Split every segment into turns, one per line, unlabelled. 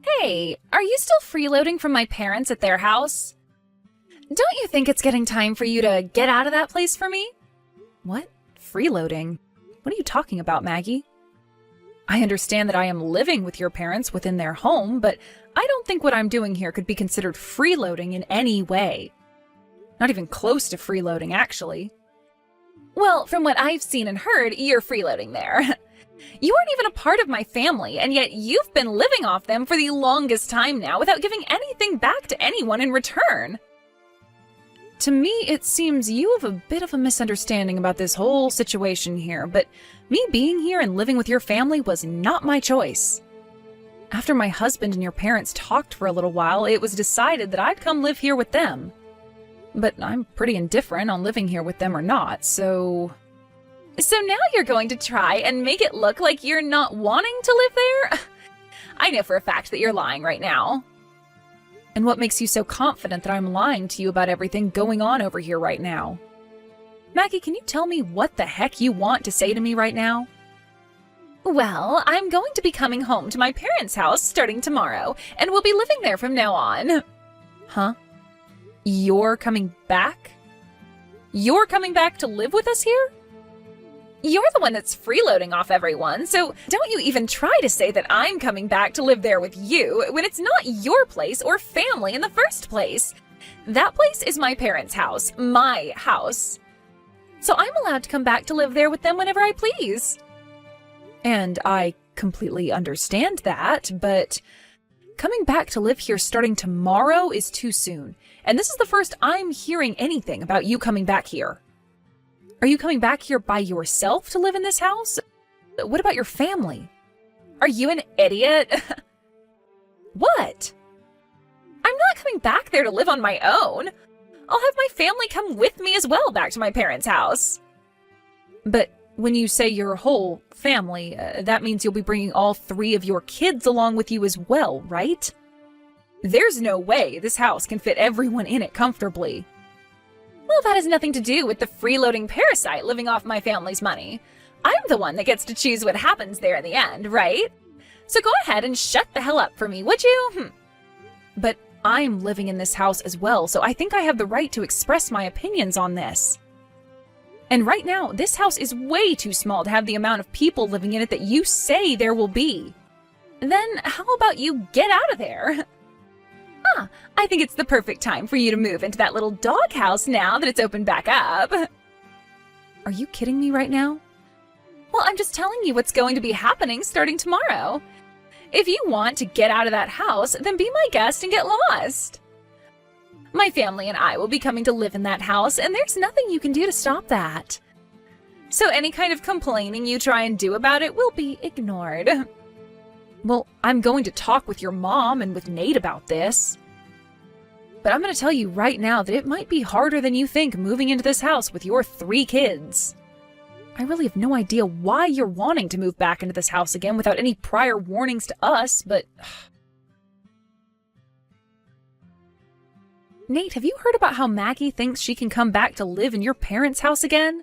Hey, are you still freeloading from my parents at their house? Don't you think it's getting time for you to get out of that place for me? What? Freeloading? What are you talking about, Maggie? I understand that I am living with your parents within their home, but I don't think what I'm doing here could be considered freeloading in any way. Not even close to freeloading, actually. Well, from what I've seen and heard, you're freeloading there. You aren't even a part of my family, and yet you've been living off them for the longest time now without giving anything back to anyone in return. To me, it seems you have a bit of a misunderstanding about this whole situation here, but me being here and living with your family was not my choice. After my husband and your parents talked for a little while, it was decided that I'd come live here with them. But I'm pretty indifferent on living here with them or not, so... So now you're going to try and make it look like you're not wanting to live there? I know for a fact that you're lying right now. And what makes you so confident that I'm lying to you about everything going on over here right now? Maggie, can you tell me what the heck you want to say to me right now? Well, I'm going to be coming home to my parents' house starting tomorrow, and we'll be living there from now on. Huh? You're coming back? You're coming back to live with us here? You're the one that's freeloading off everyone, so don't you even try to say that I'm coming back to live there with you when it's not your place or family in the first place. That place is my parents' house, my house. So I'm allowed to come back to live there with them whenever I please. And I completely understand that, but coming back to live here starting tomorrow is too soon. And this is the first I'm hearing anything about you coming back here. Are you coming back here by yourself to live in this house? What about your family? Are you an idiot? What? I'm not coming back there to live on my own. I'll have my family come with me as well back to my parents' house. But when you say your whole family, that means you'll be bringing all 3 of your kids along with you as well, right? There's no way this house can fit everyone in it comfortably. Well, that has nothing to do with the freeloading parasite living off my family's money. I'm the one that gets to choose what happens there in the end, right? So go ahead and shut the hell up for me, would you? But I'm living in this house as well, so I think I have the right to express my opinions on this. And right now, this house is way too small to have the amount of people living in it that you say there will be. Then how about you get out of there? I think it's the perfect time for you to move into that little doghouse now that it's opened back up. Are you kidding me right now? Well, I'm just telling you what's going to be happening starting tomorrow. If you want to get out of that house, then be my guest and get lost. My family and I will be coming to live in that house, and there's nothing you can do to stop that. So any kind of complaining you try and do about it will be ignored. Well, I'm going to talk with your mom and with Nate about this. But I'm going to tell you right now that it might be harder than you think moving into this house with your 3 kids. I really have no idea why you're wanting to move back into this house again without any prior warnings to us, but... Nate, have you heard about how Maggie thinks she can come back to live in your parents' house again?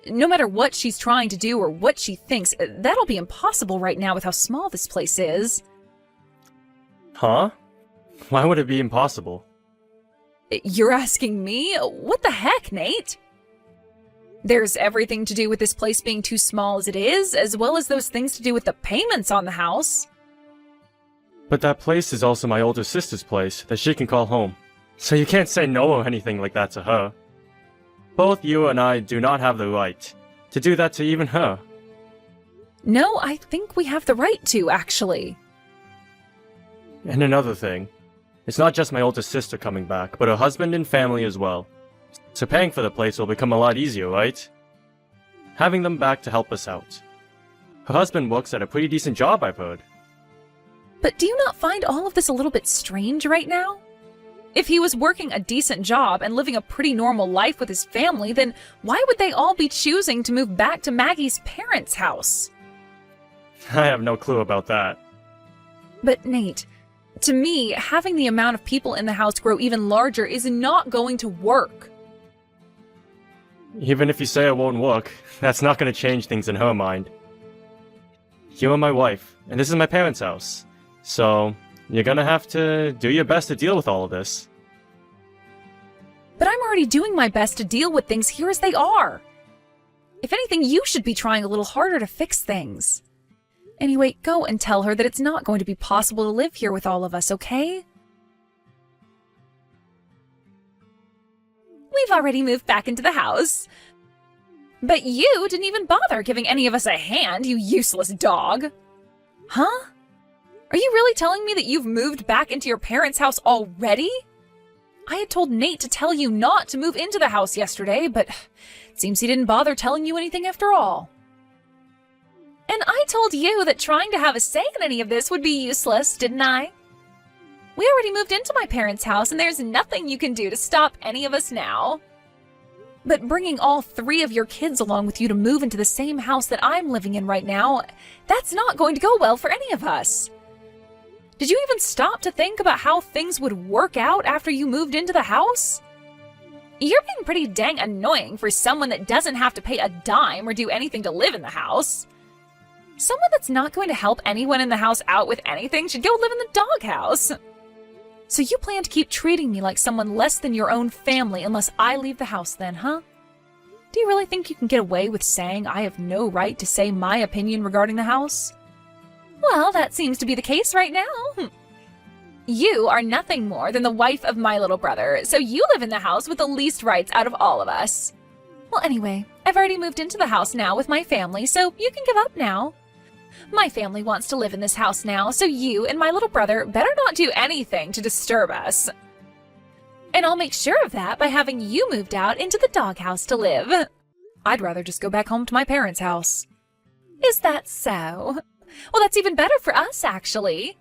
No matter what she's trying to do or what she thinks, that'll be impossible right now with how small this place is.
Huh? Why would it be impossible?
You're asking me? What the heck, Nate? There's everything to do with this place being too small as it is, as well as those things to do with the payments on the house.
But that place is also my older sister's place that she can call home. So you can't say no or anything like that to her. Both you and I do not have the right to do that to even her.
No, I think we have the right to, actually.
And another thing, it's not just my older sister coming back, but her husband and family as well. So paying for the place will become a lot easier, right? Having them back to help us out. Her husband works at a pretty decent job, I've heard.
But do you not find all of this a little bit strange right now? If he was working a decent job and living a pretty normal life with his family, then why would they all be choosing to move back to Maggie's parents' house?
I have no clue about that.
But Nate, to me, having the amount of people in the house grow even larger is not going to work.
Even if you say it won't work, that's not going to change things in her mind. You are my wife, and this is my parents' house. So, you're gonna have to do your best to deal with all of this.
But I'm already doing my best to deal with things here as they are. If anything, you should be trying a little harder to fix things. Anyway, go and tell her that it's not going to be possible to live here with all of us, okay? We've already moved back into the house. But you didn't even bother giving any of us a hand, you useless dog. Huh? Are you really telling me that you've moved back into your parents' house already? I had told Nate to tell you not to move into the house yesterday, but it seems he didn't bother telling you anything after all. And I told you that trying to have a say in any of this would be useless, didn't I? We already moved into my parents' house, and there's nothing you can do to stop any of us now. But bringing all 3 of your kids along with you to move into the same house that I'm living in right now, that's not going to go well for any of us. Did you even stop to think about how things would work out after you moved into the house? You're being pretty dang annoying for someone that doesn't have to pay a dime or do anything to live in the house. Someone that's not going to help anyone in the house out with anything should go live in the doghouse. So you plan to keep treating me like someone less than your own family unless I leave the house then, huh? Do you really think you can get away with saying I have no right to say my opinion regarding the house? Well, that seems to be the case right now. You are nothing more than the wife of my little brother, so you live in the house with the least rights out of all of us. Well, anyway, I've already moved into the house now with my family, so you can give up now. My family wants to live in this house now, so you and my little brother better not do anything to disturb us. And I'll make sure of that by having you moved out into the doghouse to live. I'd rather just go back home to my parents' house. Is that so? Well, that's even better for us, actually.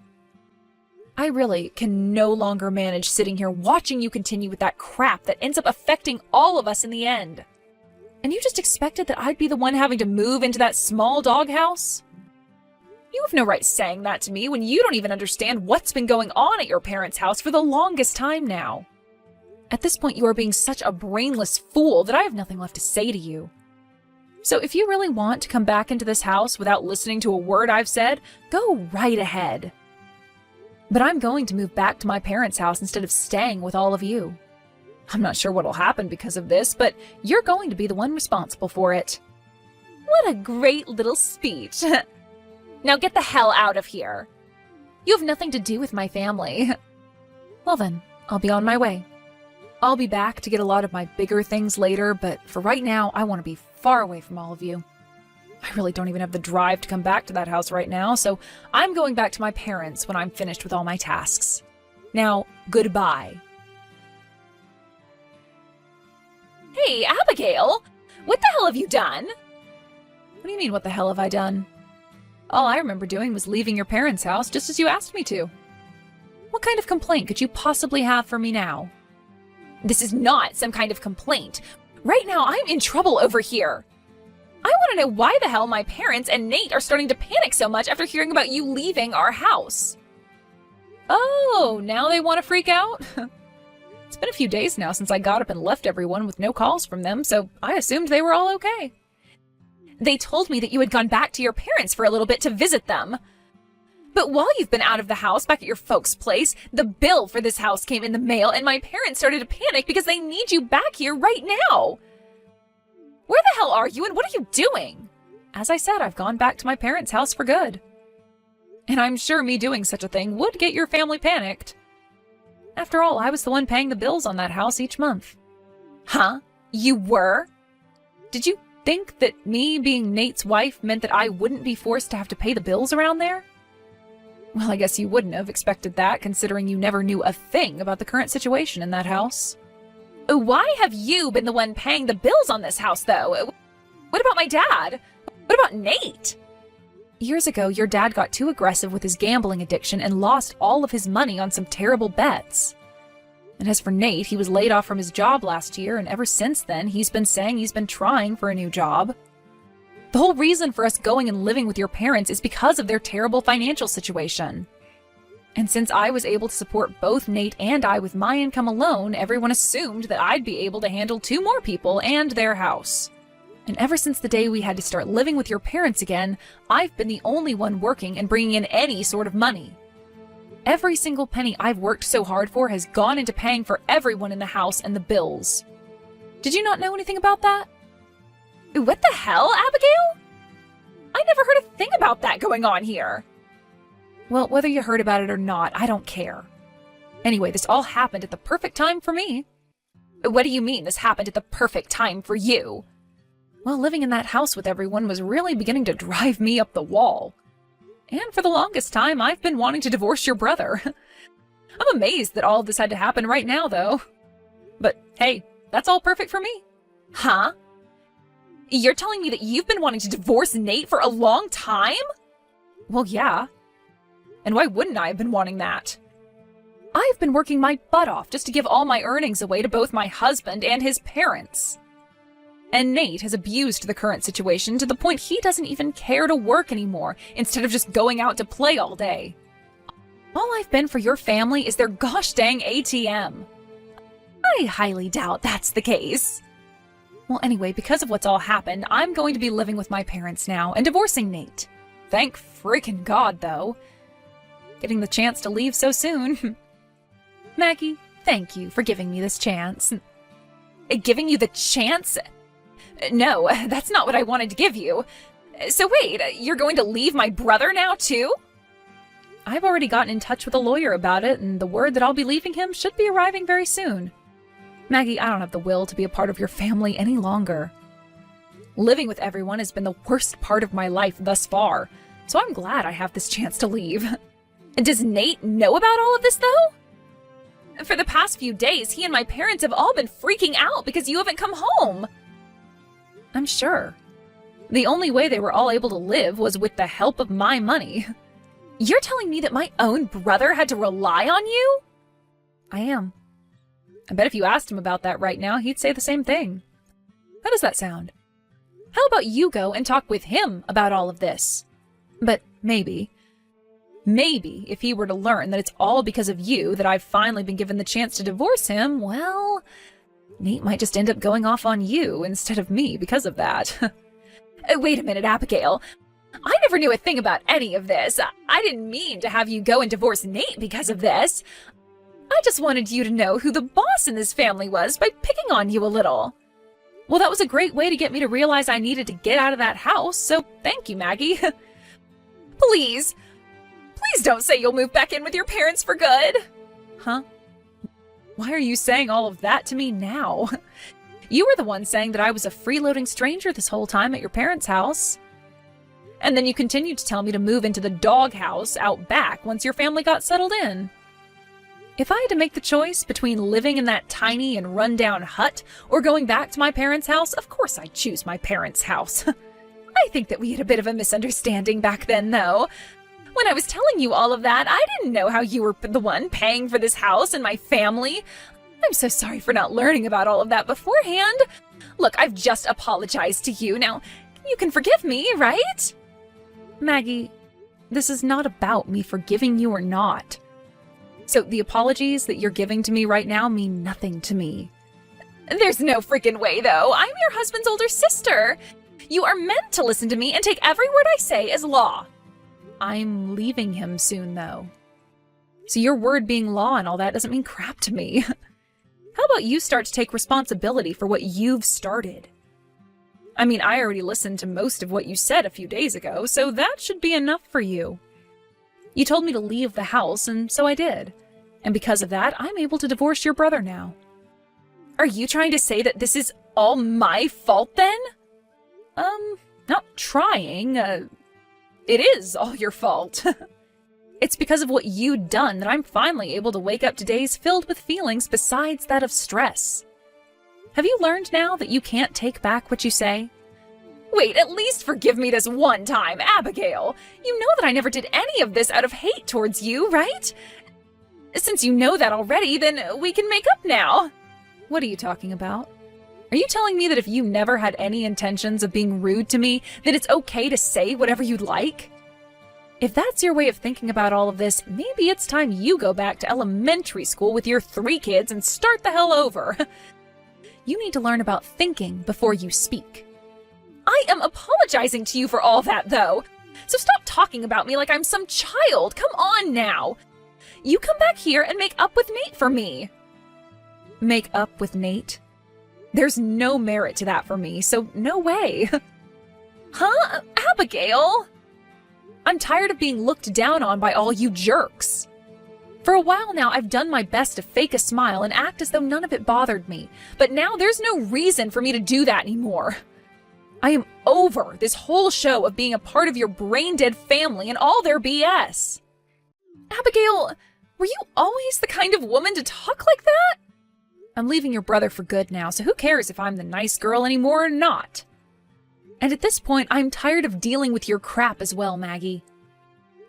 I really can no longer manage sitting here watching you continue with that crap that ends up affecting all of us in the end. And you just expected that I'd be the one having to move into that small doghouse? You have no right saying that to me when you don't even understand what's been going on at your parents' house for the longest time now. At this point, you are being such a brainless fool that I have nothing left to say to you. So if you really want to come back into this house without listening to a word I've said, go right ahead. But I'm going to move back to my parents' house instead of staying with all of you. I'm not sure what'll happen because of this, but you're going to be the one responsible for it. What a great little speech. Now get the hell out of here. You have nothing to do with my family. Well then, I'll be on my way. I'll be back to get a lot of my bigger things later, but for right now, I want to be far away from all of you. I really don't even have the drive to come back to that house right now, so I'm going back to my parents when I'm finished with all my tasks. Now, goodbye. Hey, Abigail! What the hell have you done? What do you mean, what the hell have I done? All I remember doing was leaving your parents' house just as you asked me to. What kind of complaint could you possibly have for me now? This is not some kind of complaint. Right now, I'm in trouble over here. I want to know why the hell my parents and Nate are starting to panic so much after hearing about you leaving our house. Oh, now they want to freak out? It's been a few days now since I got up and left everyone with no calls from them, so I assumed they were all okay. They told me that you had gone back to your parents for a little bit to visit them. But while you've been out of the house back at your folks' place, the bill for this house came in the mail and my parents started to panic because they need you back here right now. Where the hell are you and what are you doing? As I said, I've gone back to my parents' house for good. And I'm sure me doing such a thing would get your family panicked. After all, I was the one paying the bills on that house each month. Huh? You were? Did you think that me being Nate's wife meant that I wouldn't be forced to have to pay the bills around there? Well, I guess you wouldn't have expected that, considering you never knew a thing about the current situation in that house. Why have you been the one paying the bills on this house, though? What about my dad? What about Nate? Years ago, your dad got too aggressive with his gambling addiction and lost all of his money on some terrible bets. And as for Nate, he was laid off from his job last year, and ever since then, he's been saying he's been trying for a new job. The whole reason for us going and living with your parents is because of their terrible financial situation. And since I was able to support both Nate and I with my income alone, everyone assumed that I'd be able to handle 2 more people and their house. And ever since the day we had to start living with your parents again, I've been the only one working and bringing in any sort of money. Every single penny I've worked so hard for has gone into paying for everyone in the house and the bills. Did you not know anything about that? What the hell, Abigail? I never heard a thing about that going on here. Well, whether you heard about it or not, I don't care. Anyway, this all happened at the perfect time for me. What do you mean this happened at the perfect time for you? Well, living in that house with everyone was really beginning to drive me up the wall. And for the longest time, I've been wanting to divorce your brother. I'm amazed that all of this had to happen right now, though. But hey, that's all perfect for me. Huh? You're telling me that you've been wanting to divorce Nate for a long time? Well, yeah. And why wouldn't I have been wanting that? I've been working my butt off just to give all my earnings away to both my husband and his parents. And Nate has abused the current situation to the point he doesn't even care to work anymore, instead of just going out to play all day. All I've been for your family is their gosh dang ATM. I highly doubt that's the case. Well, anyway, because of what's all happened, I'm going to be living with my parents now and divorcing Nate. Thank freaking God, though. Getting the chance to leave so soon. Maggie, thank you for giving me this chance. Giving you the chance? No, that's not what I wanted to give you. So wait, you're going to leave my brother now, too? I've already gotten in touch with a lawyer about it, and the word that I'll be leaving him should be arriving very soon. Maggie, I don't have the will to be a part of your family any longer. Living with everyone has been the worst part of my life thus far, so I'm glad I have this chance to leave. Does Nate know about all of this, though? For the past few days, he and my parents have all been freaking out because you haven't come home. I'm sure. The only way they were all able to live was with the help of my money. You're telling me that my own brother had to rely on you? I am. I bet if you asked him about that right now, he'd say the same thing. How does that sound? How about you go and talk with him about all of this? But maybe, if he were to learn that it's all because of you that I've finally been given the chance to divorce him, well, Nate might just end up going off on you instead of me because of that. Wait a minute, Abigail. I never knew a thing about any of this. I didn't mean to have you go and divorce Nate because of this. I just wanted you to know who the boss in this family was by picking on you a little. Well, that was a great way to get me to realize I needed to get out of that house, so thank you, Maggie. Please don't say you'll move back in with your parents for good. Huh? Why are you saying all of that to me now? You were the one saying that I was a freeloading stranger this whole time at your parents' house. And then you continued to tell me to move into the doghouse out back once your family got settled in. If I had to make the choice between living in that tiny and run-down hut or going back to my parents' house, of course I'd choose my parents' house. I think that we had a bit of a misunderstanding back then, though. When I was telling you all of that, I didn't know how you were the one paying for this house and my family. I'm so sorry for not learning about all of that beforehand. Look, I've just apologized to you. Now, you can forgive me, right? Maggie, this is not about me forgiving you or not. So the apologies that you're giving to me right now mean nothing to me. There's no freaking way, though. I'm your husband's older sister. You are meant to listen to me and take every word I say as law. I'm leaving him soon, though. So your word being law and all that doesn't mean crap to me. How about you start to take responsibility for what you've started? I mean, I already listened to most of what you said a few days ago, so that should be enough for you. You told me to leave the house, and so I did. And because of that, I'm able to divorce your brother now. Are you trying to say that this is all my fault, then? Not trying. It is all your fault. It's because of what you'd done that I'm finally able to wake up to days filled with feelings besides that of stress. Have you learned now that you can't take back what you say? Wait, at least forgive me this one time, Abigail. You know that I never did any of this out of hate towards you, right? Since you know that already, then we can make up now. What are you talking about? Are you telling me that if you never had any intentions of being rude to me, that it's okay to say whatever you'd like? If that's your way of thinking about all of this, maybe it's time you go back to elementary school with your 3 kids and start the hell over. You need to learn about thinking before you speak. I am apologizing to you for all that, though. So stop talking about me like I'm some child. Come on now. You come back here and make up with Nate for me. Make up with Nate? There's no merit to that for me, so no way. Huh? Abigail? I'm tired of being looked down on by all you jerks. For a while now, I've done my best to fake a smile and act as though none of it bothered me, but now there's no reason for me to do that anymore. I am over this whole show of being a part of your brain-dead family and all their BS. Abigail, were you always the kind of woman to talk like that? I'm leaving your brother for good now, so who cares if I'm the nice girl anymore or not? And at this point, I'm tired of dealing with your crap as well, Maggie.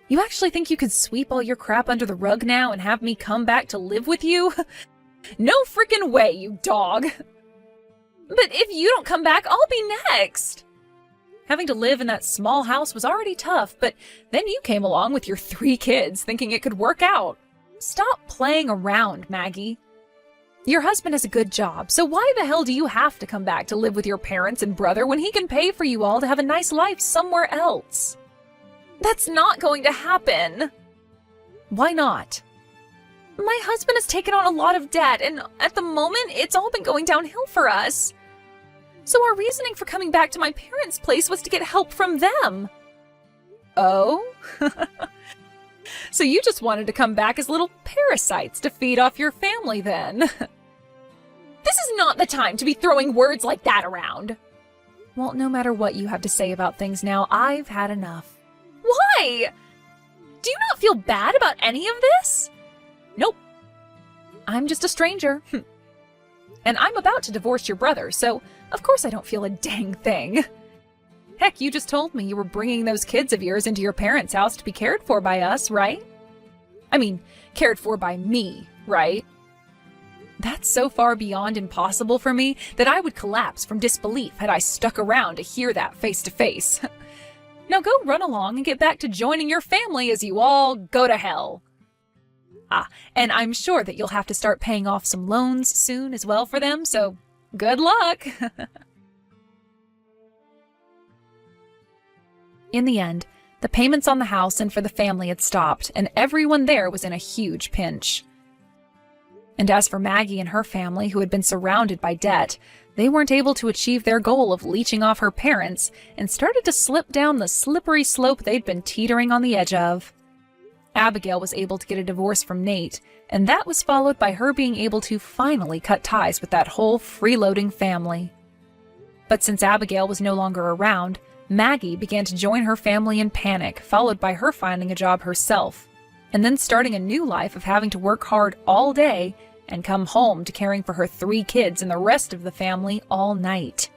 You actually think you could sweep all your crap under the rug now and have me come back to live with you? No freaking way, you dog! But if you don't come back, I'll be next! Having to live in that small house was already tough, but then you came along with your 3 kids thinking it could work out. Stop playing around, Maggie. Your husband has a good job, so why the hell do you have to come back to live with your parents and brother when he can pay for you all to have a nice life somewhere else? That's not going to happen. Why not? My husband has taken on a lot of debt, and at the moment, it's all been going downhill for us. So our reasoning for coming back to my parents' place was to get help from them. Oh? So you just wanted to come back as little parasites to feed off your family then? This is not the time to be throwing words like that around. Well, no matter what you have to say about things now, I've had enough. Why? Do you not feel bad about any of this? Nope. I'm just a stranger. And I'm about to divorce your brother, so of course I don't feel a dang thing. Heck, you just told me you were bringing those kids of yours into your parents' house to be cared for by us, right? I mean, cared for by me, right? That's so far beyond impossible for me that I would collapse from disbelief had I stuck around to hear that face to face. Now go run along and get back to joining your family as you all go to hell. And I'm sure that you'll have to start paying off some loans soon as well for them, so good luck! In the end, the payments on the house and for the family had stopped, and everyone there was in a huge pinch. And as for Maggie and her family, who had been surrounded by debt, they weren't able to achieve their goal of leeching off her parents and started to slip down the slippery slope they'd been teetering on the edge of. Abigail was able to get a divorce from Nate, and that was followed by her being able to finally cut ties with that whole freeloading family. But since Abigail was no longer around, Maggie began to join her family in panic, followed by her finding a job herself, and then starting a new life of having to work hard all day and come home to caring for her 3 kids and the rest of the family all night.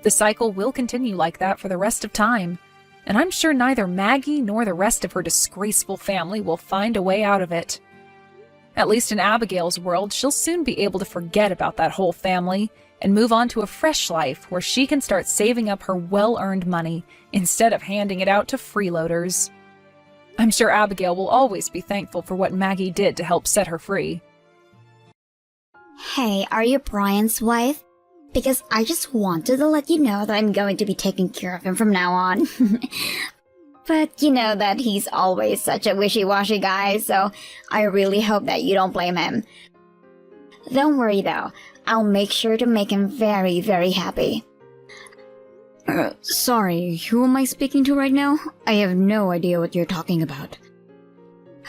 The cycle will continue like that for the rest of time, and I'm sure neither Maggie nor the rest of her disgraceful family will find a way out of it. At least in Abigail's world, she'll soon be able to forget about that whole family and move on to a fresh life where she can start saving up her well-earned money instead of handing it out to freeloaders. I'm sure Abigail will always be thankful for what Maggie did to help set her free.
Hey, are you Brian's wife? Because I just wanted to let you know that I'm going to be taking care of him from now on. But you know that he's always such a wishy-washy guy, so I really hope that you don't blame him. Don't worry though, I'll make sure to make him very, very happy.
Sorry, who am I speaking to right now? I have no idea what you're talking about.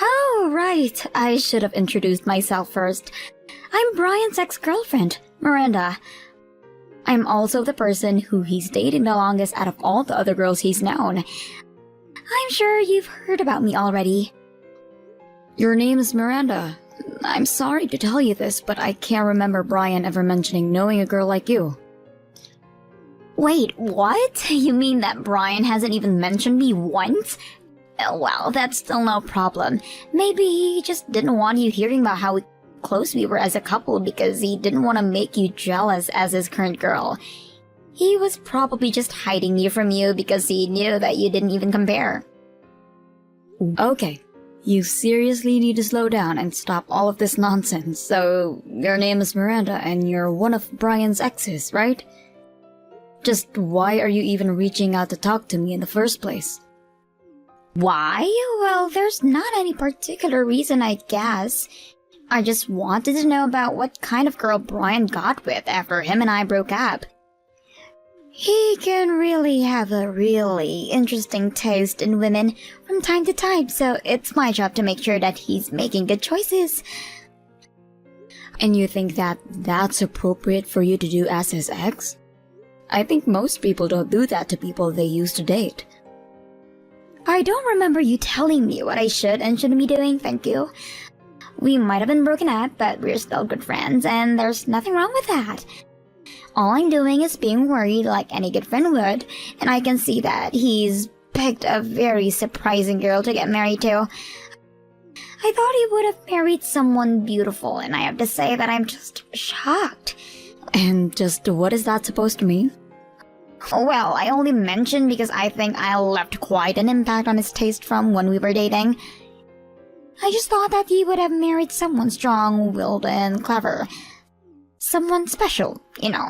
Oh, right. I should have introduced myself first. I'm Brian's ex-girlfriend, Miranda. I'm also the person who he's dating the longest out of all the other girls he's known. I'm sure you've heard about me already.
Your name is Miranda. I'm sorry to tell you this, but I can't remember Brian ever mentioning knowing a girl like you.
Wait, what? You mean that Brian hasn't even mentioned me once? Well, that's still no problem. Maybe he just didn't want you hearing about how close we were as a couple because he didn't want to make you jealous as his current girl. He was probably just hiding you from you because he knew that you didn't even compare.
Okay, you seriously need to slow down and stop all of this nonsense. So, your name is Miranda and you're one of Brian's exes, right? Just why are you even reaching out to talk to me in the first place?
Why? Well, there's not any particular reason, I guess. I just wanted to know about what kind of girl Brian got with after him and I broke up. He can really have a really interesting taste in women from time to time, so it's my job to make sure that he's making good choices.
And you think that that's appropriate for you to do as his ex? I think most people don't do that to people they used to date.
I don't remember you telling me what I should and shouldn't be doing, thank you. We might have been broken up, but we're still good friends, and there's nothing wrong with that. All I'm doing is being worried like any good friend would, and I can see that he's picked a very surprising girl to get married to. I thought he would have married someone beautiful, and I have to say that I'm just shocked.
And just what is that supposed to mean?
Well, I only mentioned because I think I left quite an impact on his taste from when we were dating. I just thought that he would have married someone strong-willed and clever. Someone special, you know.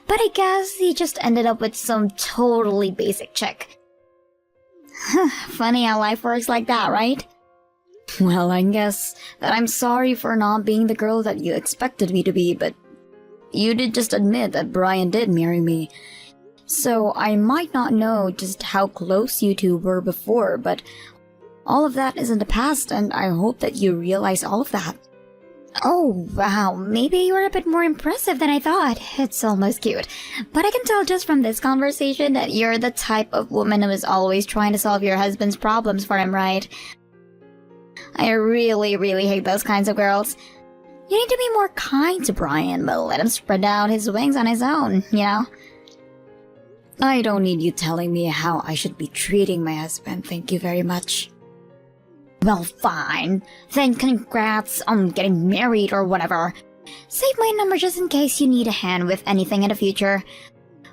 But I guess he just ended up with some totally basic chick. Funny how life works like that, right?
Well, I guess that I'm sorry for not being the girl that you expected me to be, but you did just admit that Brian did marry me. So I might not know just how close you two were before, but all of that is in the past, and I hope that you realize all of that.
Oh, wow, maybe you're a bit more impressive than I thought. It's almost cute. But I can tell just from this conversation that you're the type of woman who is always trying to solve your husband's problems for him, right? I really, really hate those kinds of girls. You need to be more kind to Brian, but let him spread out his wings on his own, you know?
I don't need you telling me how I should be treating my husband, thank you very much.
Well, fine. Then congrats on getting married or whatever. Save my number just in case you need a hand with anything in the future.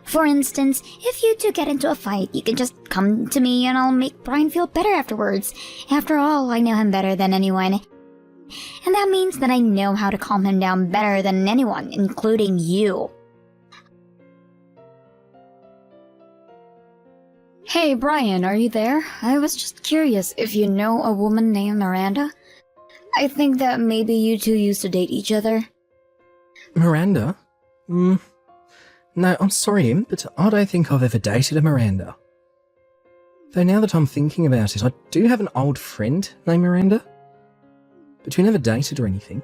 For instance, if you two get into a fight, you can just come to me and I'll make Brian feel better afterwards. After all, I know him better than anyone. And that means that I know how to calm him down better than anyone, including you.
Hey, Brian, are you there? I was just curious if you know a woman named Miranda. I think that maybe you two used to date each other.
Miranda? No, I'm sorry, Im, but I don't think I've ever dated a Miranda. Though now that I'm thinking about it, I do have an old friend named Miranda. But we never dated or anything.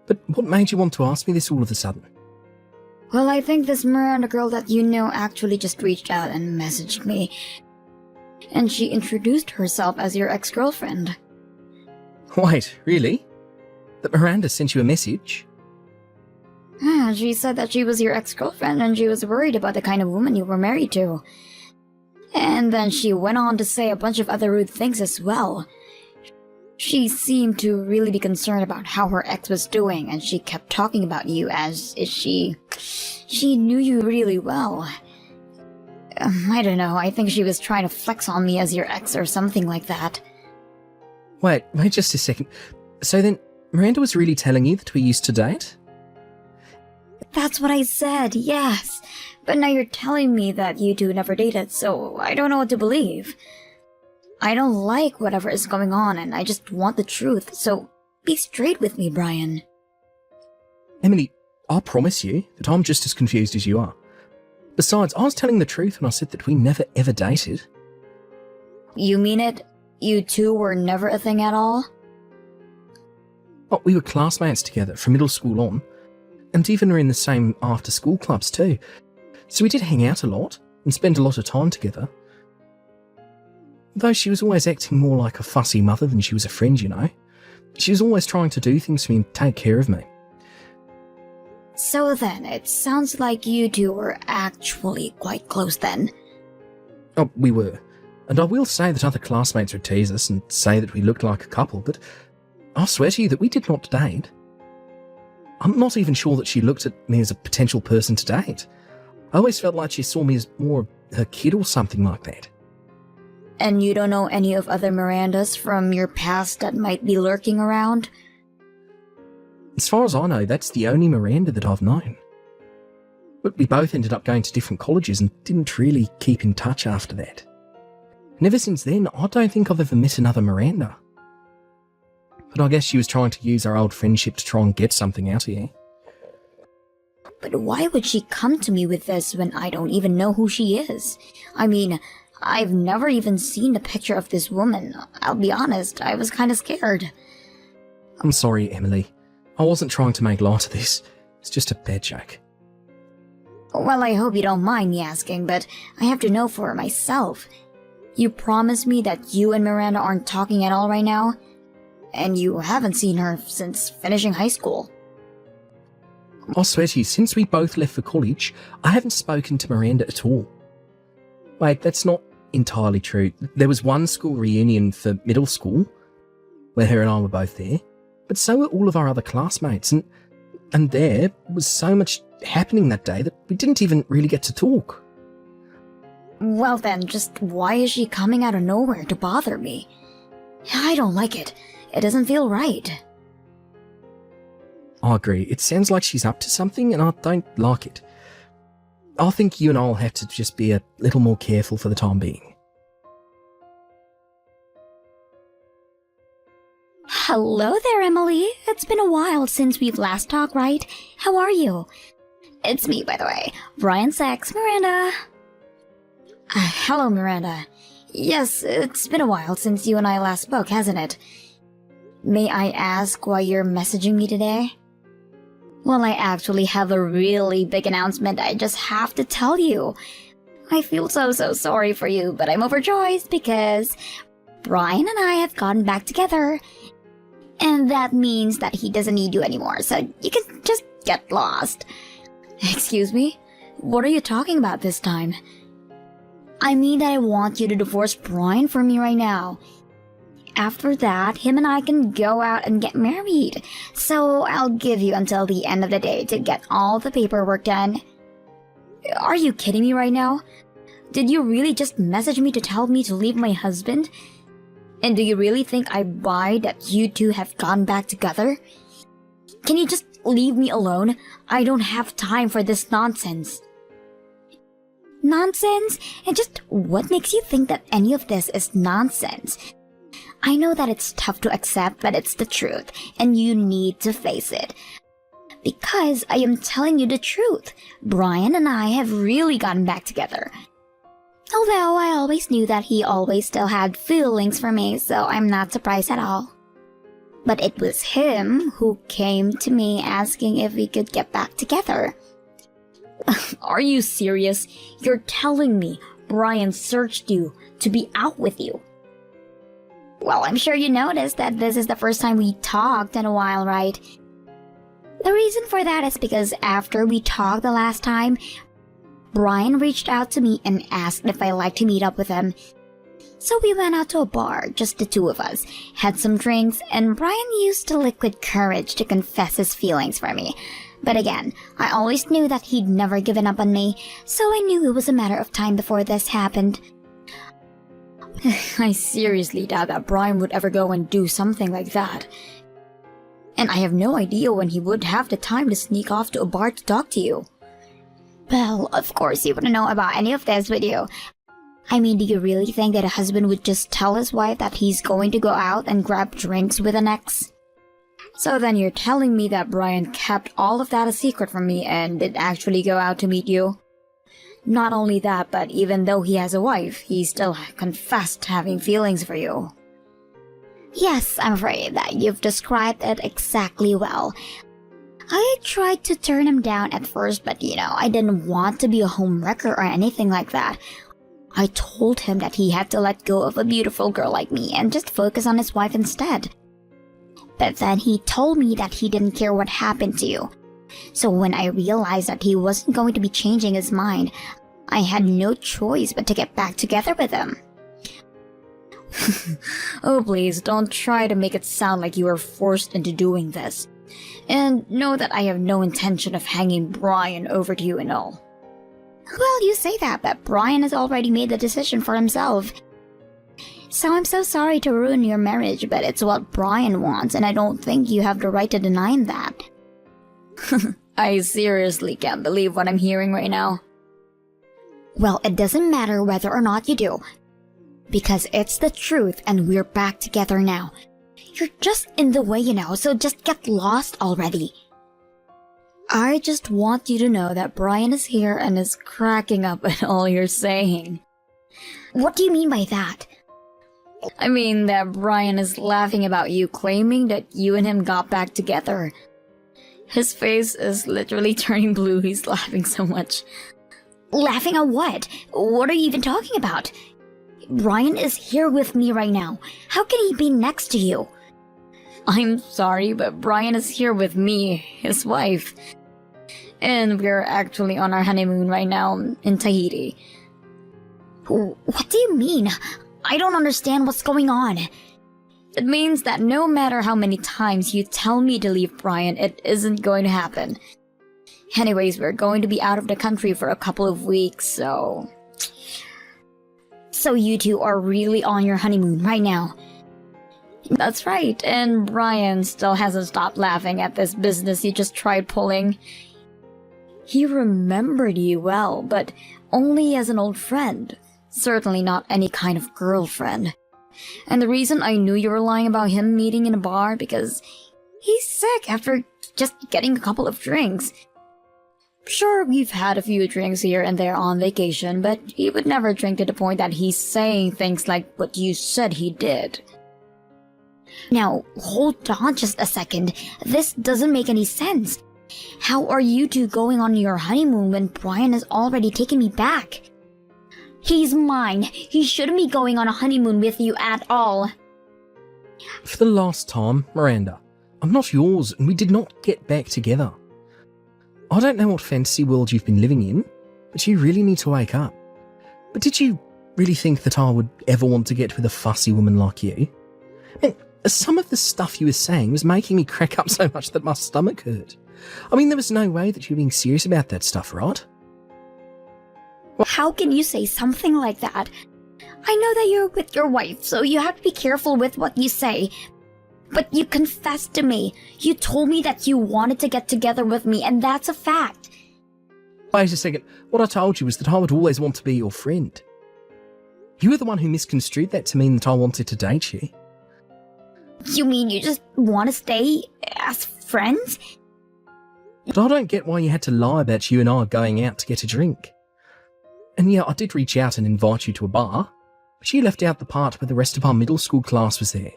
But what made you want to ask me this all of a sudden?
Well, I think this Miranda girl that you know actually just reached out and messaged me. And she introduced herself as your ex-girlfriend.
Wait, really? That Miranda sent you a message?
Yeah, she said that she was your ex-girlfriend and she was worried about the kind of woman you were married to. And then she went on to say a bunch of other rude things as well. She seemed to really be concerned about how her ex was doing, and she kept talking about you as if she knew you really well. I don't know, I think she was trying to flex on me as your ex or something like that.
Wait just a second. So then, Miranda was really telling you that we used to date?
That's what I said, yes. But now you're telling me that you two never dated, so I don't know what to believe. I don't like whatever is going on, and I just want the truth, so be straight with me, Brian.
Emily, I promise you that I'm just as confused as you are. Besides, I was telling the truth when I said that we never ever dated.
You mean it? You two were never a thing at all?
Oh, we were classmates together from middle school on, and even were in the same after-school clubs too. So we did hang out a lot and spend a lot of time together. Though she was always acting more like a fussy mother than she was a friend, you know. She was always trying to do things for me and take care of me.
So then, it sounds like you two were actually quite close then.
Oh, we were. And I will say that other classmates would tease us and say that we looked like a couple, but I swear to you that we did not date. I'm not even sure that she looked at me as a potential person to date. I always felt like she saw me as more her kid or something like that.
And you don't know any of other Mirandas from your past that might be lurking around?
As far as I know, that's the only Miranda that I've known. But we both ended up going to different colleges and didn't really keep in touch after that. And ever since then, I don't think I've ever met another Miranda. But I guess she was trying to use our old friendship to try and get something out of you.
But why would she come to me with this when I don't even know who she is? I mean, I've never even seen a picture of this woman. I'll be honest, I was kind of scared.
I'm sorry, Emily. I wasn't trying to make light of this. It's just a bad joke.
Well, I hope you don't mind me asking, but I have to know for myself. You promised me that you and Miranda aren't talking at all right now? And you haven't seen her since finishing high school.
I swear to you, since we both left for college, I haven't spoken to Miranda at all. Wait, that's not entirely true. There was one school reunion for middle school, where her and I were both there, but so were all of our other classmates, and there was so much happening that day that we didn't even really get to talk.
Well then, just why is she coming out of nowhere to bother me? I don't like it. It doesn't feel right.
I agree. It sounds like she's up to something, and I don't like it. I think you and I will have to just be a little more careful for the time being.
Hello there, Emily. It's been a while since we've last talked, right? How are you? It's me, by the way, Brian's ex, Miranda.
Hello, Miranda. Yes, it's been a while since you and I last spoke, hasn't it? May I ask why you're messaging me today?
Well, I actually have a really big announcement I just have to tell you. I feel so sorry for you, but I'm overjoyed because Brian and I have gotten back together. And that means that he doesn't need you anymore, so you can just get lost.
Excuse me? What are you talking about this time?
I mean that I want you to divorce Brian from me right now. After that, him and I can go out and get married. So I'll give you until the end of the day to get all the paperwork done.
Are you kidding me right now? Did you really just message me to tell me to leave my husband? And do you really think I buy that you two have gone back together? Can you just leave me alone? I don't have time for this nonsense.
Nonsense? And just what makes you think that any of this is nonsense? I know that it's tough to accept, but it's the truth, and you need to face it. Because I am telling you the truth. Brian and I have really gotten back together. Although I always knew that he always still had feelings for me, so I'm not surprised at all. But it was him who came to me asking if we could get back together.
Are you serious? You're telling me Brian searched you to be out with you?
Well, I'm sure you noticed that this is the first time we talked in a while, right? The reason for that is because after we talked the last time, Brian reached out to me and asked if I'd like to meet up with him. So we went out to a bar, just the two of us, had some drinks, and Brian used the liquid courage to confess his feelings for me. But again, I always knew that he'd never given up on me, so I knew it was a matter of time before this happened.
I seriously doubt that Brian would ever go and do something like that. And I have no idea when he would have the time to sneak off to a bar to talk to you.
Well, of course you wouldn't know about any of this, would you? I mean, do you really think that a husband would just tell his wife that he's going to go out and grab drinks with an ex?
So then you're telling me that Brian kept all of that a secret from me and did actually go out to meet you? Not only that, but even though he has a wife, he still confessed having feelings for you.
Yes, I'm afraid that you've described it exactly well. I tried to turn him down at first, but I didn't want to be a homewrecker or anything like that. I told him that he had to let go of a beautiful girl like me and just focus on his wife instead. But then he told me that he didn't care what happened to you. So when I realized that he wasn't going to be changing his mind, I had no choice but to get back together with him.
Oh please, don't try to make it sound like you were forced into doing this. And know that I have no intention of hanging Brian over to you and all.
Well, you say that, but Brian has already made the decision for himself. So I'm so sorry to ruin your marriage, but it's what Brian wants, and I don't think you have the right to deny him that.
I seriously can't believe what I'm hearing right now.
Well, it doesn't matter whether or not you do. Because it's the truth and we're back together now. You're just in the way, so just get lost already.
I just want you to know that Brian is here and is cracking up at all you're saying.
What do you mean by that?
I mean that Brian is laughing about you claiming that you and him got back together. His face is literally turning blue, he's laughing so much.
Laughing at what? What are you even talking about? Brian is here with me right now. How can he be next to you?
I'm sorry, but Brian is here with me, his wife. And we're actually on our honeymoon right now in Tahiti.
What do you mean? I don't understand what's going on.
It means that no matter how many times you tell me to leave Brian, it isn't going to happen. Anyways, we're going to be out of the country for a couple of weeks, so...
So you two are really on your honeymoon right now?
That's right, and Brian still hasn't stopped laughing at this business you just tried pulling. He remembered you well, but only as an old friend. Certainly not any kind of girlfriend. And the reason I knew you were lying about him meeting in a bar because he's sick after just getting a couple of drinks. Sure, we've had a few drinks here and there on vacation, but he would never drink to the point that he's saying things like what you said he did.
Now, hold on just a second. This doesn't make any sense. How are you two going on your honeymoon when Brian has already taken me back? He's mine. He shouldn't be going on a honeymoon with you at all.
For the last time, Miranda, I'm not yours and we did not get back together. I don't know what fantasy world you've been living in, but you really need to wake up. But did you really think that I would ever want to get with a fussy woman like you? And some of the stuff you were saying was making me crack up so much that my stomach hurt. I mean, there was no way that you were being serious about that stuff, right?
How can you say something like that? I know that you're with your wife, so you have to be careful with what you say. But you confessed to me. You told me that you wanted to get together with me, and that's a fact.
Wait a second. What I told you was that I would always want to be your friend. You were the one who misconstrued that to mean that I wanted to date you.
You mean you just want to stay as friends?
But I don't get why you had to lie about you and I going out to get a drink. And yeah, I did reach out and invite you to a bar, but you left out the part where the rest of our middle school class was there.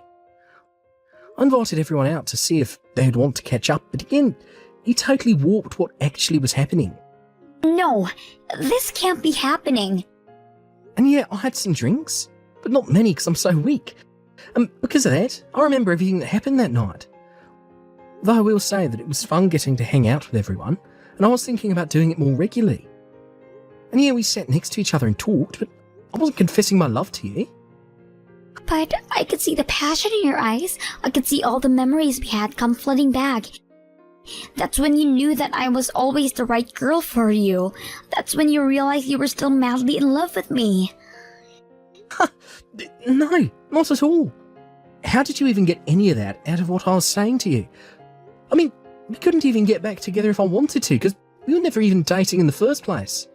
I invited everyone out to see if they'd want to catch up, but again, you totally warped what actually was happening.
No, this can't be happening.
And yeah, I had some drinks, but not many because I'm so weak. And because of that, I remember everything that happened that night. Though I will say that it was fun getting to hang out with everyone, and I was thinking about doing it more regularly. And yeah, we sat next to each other and talked, but I wasn't confessing my love to you.
But I could see the passion in your eyes. I could see all the memories we had come flooding back. That's when you knew that I was always the right girl for you. That's when you realized you were still madly in love with me.
No, not at all. How did you even get any of that out of what I was saying to you? I mean, we couldn't even get back together if I wanted to, because we were never even dating in the first place.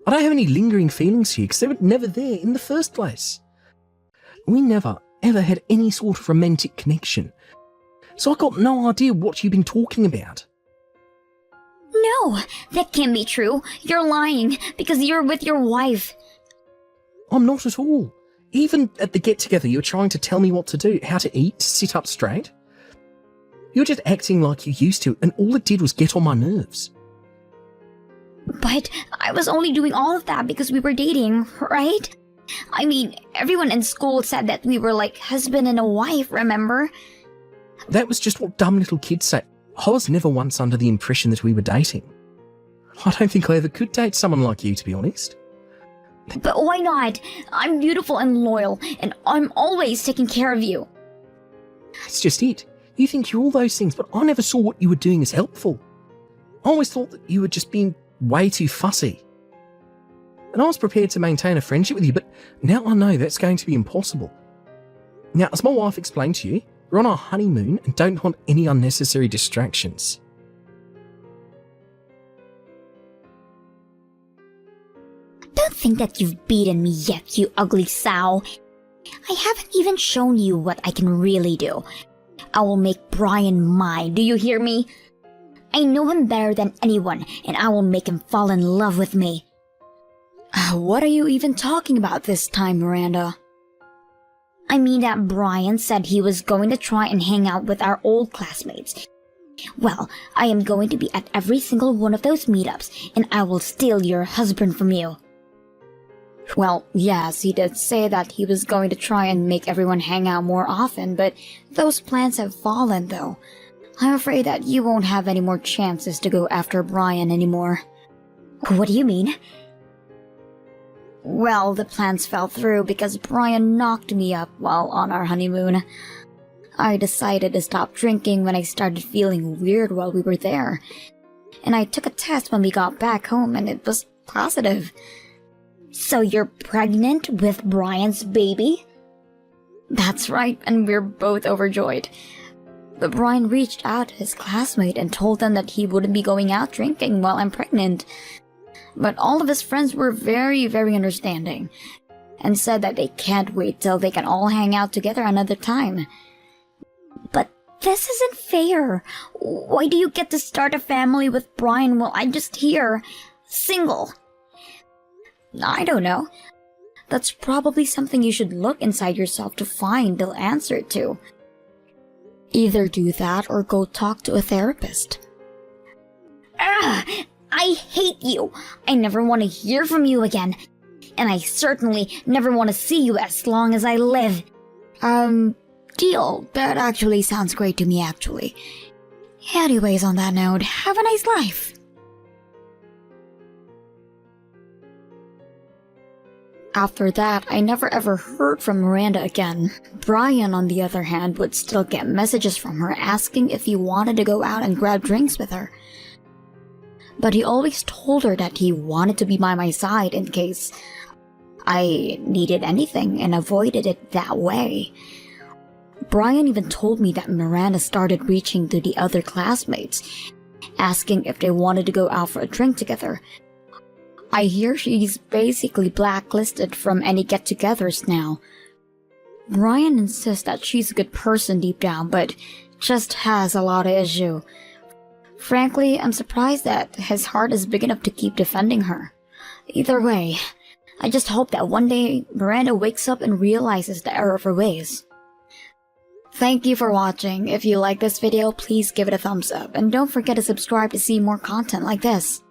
I don't have any lingering feelings here, because they were never there in the first place. We never, ever had any sort of romantic connection. So I got no idea what you've been talking about.
No, that can't be true. You're lying, because you're with your wife.
I'm not at all. Even at the get-together, you were trying to tell me what to do, how to eat, to sit up straight. You were just acting like you used to, and all it did was get on my nerves.
But I was only doing all of that because we were dating, right? I mean, everyone in school said that we were like husband and a wife, remember?
That was just what dumb little kids say. I was never once under the impression that we were dating. I don't think I ever could date someone like you, to be honest.
But why not? I'm beautiful and loyal, and I'm always taking care of you.
That's just it. You think you're all those things, but I never saw what you were doing as helpful. I always thought that you were just being way too fussy. And I was prepared to maintain a friendship with you, but now I know that's going to be impossible. Now, as my wife explained to you, we're on our honeymoon and don't want any unnecessary distractions.
Don't think that you've beaten me yet, you ugly sow. I haven't even shown you what I can really do. I will make Brian mine, do you hear me? I know him better than anyone, and I will make him fall in love with me.
What are you even talking about this time, Miranda?
I mean that Brian said he was going to try and hang out with our old classmates. Well, I am going to be at every single one of those meetups, and I will steal your husband from you.
Well, yes, he did say that he was going to try and make everyone hang out more often, but those plans have fallen, though. I'm afraid that you won't have any more chances to go after Brian anymore.
What do you mean?
Well, the plans fell through because Brian knocked me up while on our honeymoon. I decided to stop drinking when I started feeling weird while we were there. And I took a test when we got back home and it was positive.
So you're pregnant with Brian's baby?
That's right, and we're both overjoyed. But Brian reached out to his classmate and told them that he wouldn't be going out drinking while I'm pregnant. But all of his friends were very, very understanding and said that they can't wait till they can all hang out together another time.
But this isn't fair. Why do you get to start a family with Brian while I'm just here, single?
I don't know. That's probably something you should look inside yourself to find the answer to. Either do that or go talk to a therapist.
Ugh, I hate you. I never want to hear from you again. And I certainly never want to see you as long as I live.
Deal. That actually sounds great to me, actually. Anyways, on that note, have a nice life. After that, I never ever heard from Miranda again. Brian, on the other hand, would still get messages from her asking if he wanted to go out and grab drinks with her. But he always told her that he wanted to be by my side in case I needed anything and avoided it that way. Brian even told me that Miranda started reaching to the other classmates, asking if they wanted to go out for a drink together. I hear she's basically blacklisted from any get-togethers now. Brian insists that she's a good person deep down, but just has a lot of issue. Frankly, I'm surprised that his heart is big enough to keep defending her. Either way, I just hope that one day Miranda wakes up and realizes the error of her ways. Thank you for watching. If you like this video, please give it a thumbs up, and don't forget to subscribe to see more content like this.